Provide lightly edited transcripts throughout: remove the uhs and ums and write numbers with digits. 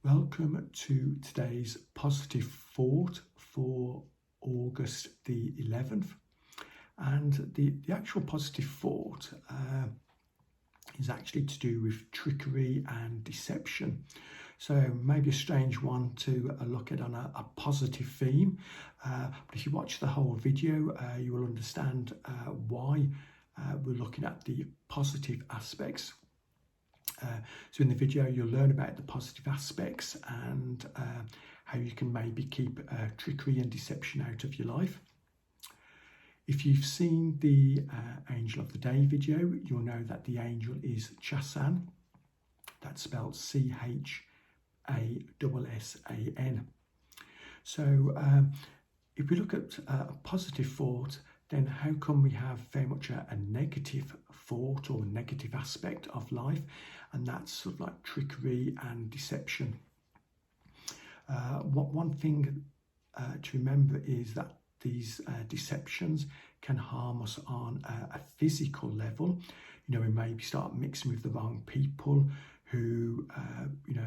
Welcome to today's positive thought for August the 11th. And the actual positive thought is actually to do with trickery and deception. So maybe a strange one to look at on a positive theme. But if you watch the whole video, you will understand why we're looking at the positive aspects. So in the video you'll learn about the positive aspects and how you can maybe keep trickery and deception out of your life. If you've seen the Angel of the Day video, you'll know that the angel is Chasan. That's spelled C-H-A-S-S-A-N. So if we look at a positive thought, then how come we have very much a negative thought or negative aspect of life? And that's sort of like trickery and deception. One thing to remember is that these deceptions can harm us on a physical level. You know, we maybe start mixing with the wrong people who,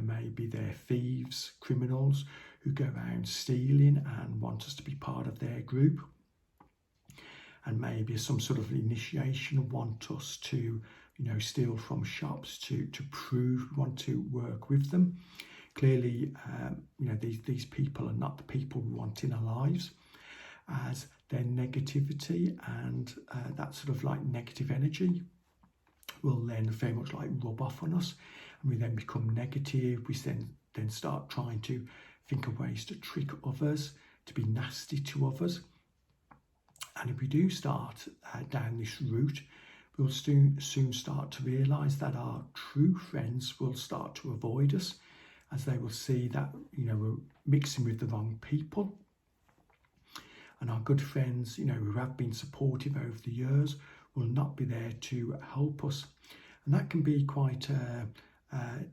maybe they're thieves, criminals who go around stealing and want us to be part of their group. And maybe some sort of initiation want us to, steal from shops to prove we want to work with them. Clearly, these people are not the people we want in our lives, as their negativity and that sort of like negative energy will then very much like rub off on us, and we then become negative. We then start trying to think of ways to trick others, to be nasty to others. And if we do start down this route, we'll soon start to realise that our true friends will start to avoid us, as they will see that we're mixing with the wrong people. And our good friends, who have been supportive over the years, will not be there to help us. And that can be quite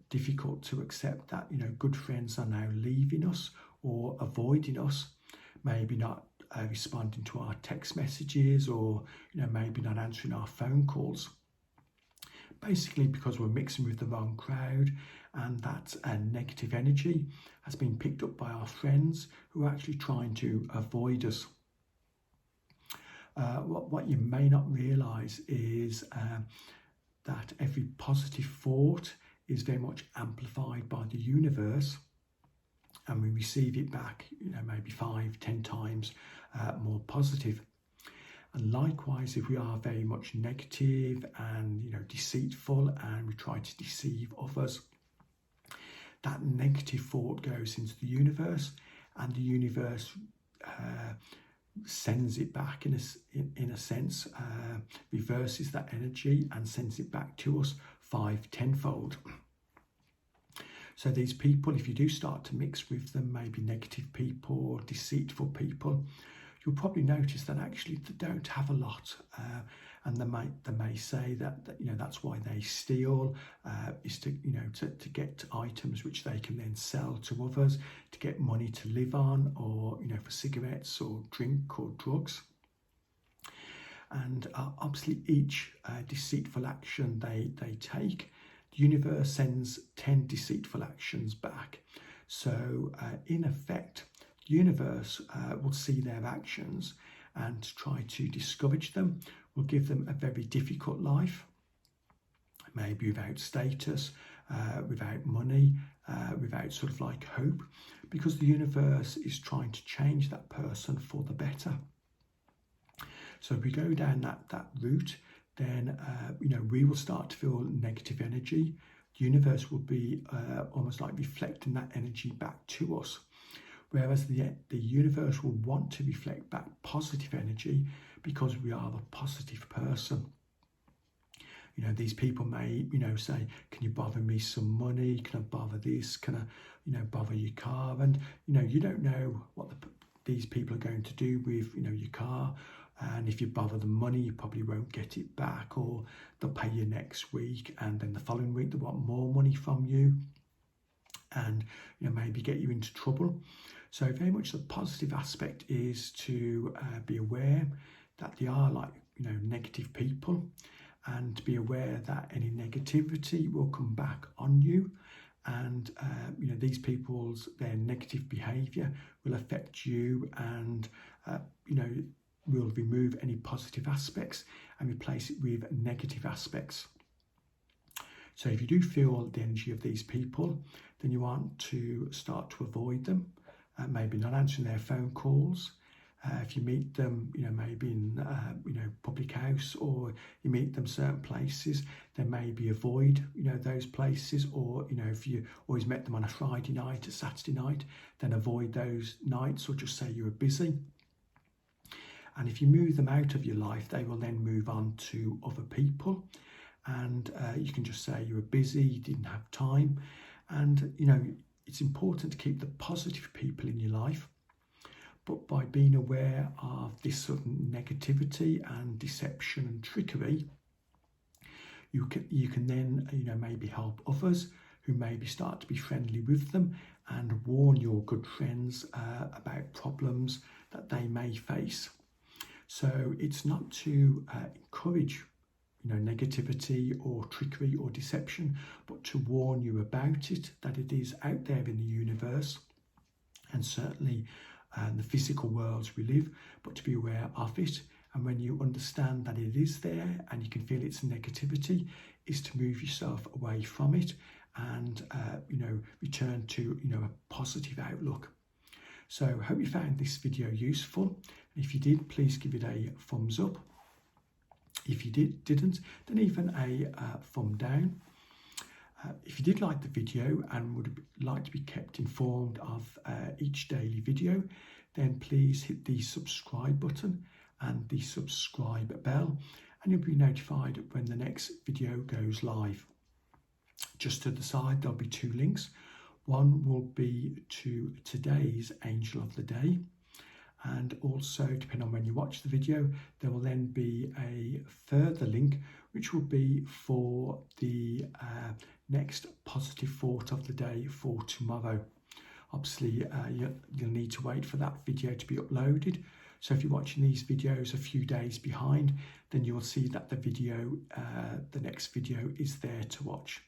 difficult to accept, that good friends are now leaving us or avoiding us, maybe not responding to our text messages, or maybe not answering our phone calls, basically because we're mixing with the wrong crowd, and that negative energy has been picked up by our friends who are actually trying to avoid us. What you may not realise is that every positive thought is very much amplified by the universe, and we receive it back, maybe 5-10 times more positive. And likewise, if we are very much negative and deceitful, and we try to deceive others, that negative thought goes into the universe, and the universe sends it back in a sense, reverses that energy and sends it back to us 5-10-fold. So these people, if you do start to mix with them, maybe negative people or deceitful people, you'll probably notice that actually they don't have a lot, and they may say that that's why they steal, is to get items which they can then sell to others, to get money to live on, or for cigarettes or drink or drugs. And obviously each deceitful action they take, the universe sends 10 deceitful actions back. So in effect, the universe will see their actions and try to discourage them, will give them a very difficult life, maybe without status, without money, without sort of like hope, because the universe is trying to change that person for the better. So if we go down that route, then we will start to feel negative energy. The universe will be almost like reflecting that energy back to us, whereas the universe will want to reflect back positive energy, because we are the positive person. These people may say, can you bother me some money, can I bother this, can I bother your car? And you don't know what these people are going to do with your car. And if you bother them money, you probably won't get it back, or they'll pay you next week, and then the following week they want more money from you, and maybe get you into trouble. So very much the positive aspect is to be aware that they are like negative people, and to be aware that any negativity will come back on you, and these people's their negative behaviour will affect you, and we'll remove any positive aspects and replace it with negative aspects. So if you do feel the energy of these people, then you want to start to avoid them, maybe not answering their phone calls. If you meet them, maybe in public house, or you meet them certain places, then maybe avoid those places. Or if you always met them on a Friday night, a Saturday night, then avoid those nights, or just say you were busy. And if you move them out of your life, they will then move on to other people, and you can just say you were busy, you didn't have time. And it's important to keep the positive people in your life. But by being aware of this sort of negativity and deception and trickery, you can then maybe help others who maybe start to be friendly with them, and warn your good friends about problems that they may face. So it's not to encourage negativity or trickery or deception, but to warn you about it, that it is out there in the universe, and certainly the physical worlds we live, but to be aware of it. And when you understand that it is there and you can feel its negativity, is to move yourself away from it, and return to a positive outlook. So I hope you found this video useful. If you did, please give it a thumbs up. If you didn't, then even a thumb down. If you did like the video and would like to be kept informed of each daily video, then please hit the subscribe button and the subscribe bell, and you'll be notified when the next video goes live. Just to the side, there'll be 2 links. One will be to today's Angel of the Day, and also, depending on when you watch the video, there will then be a further link which will be for the next positive thought of the day for tomorrow. Obviously, you'll need to wait for that video to be uploaded. So if you're watching these videos a few days behind, then you'll see that the next video is there to watch.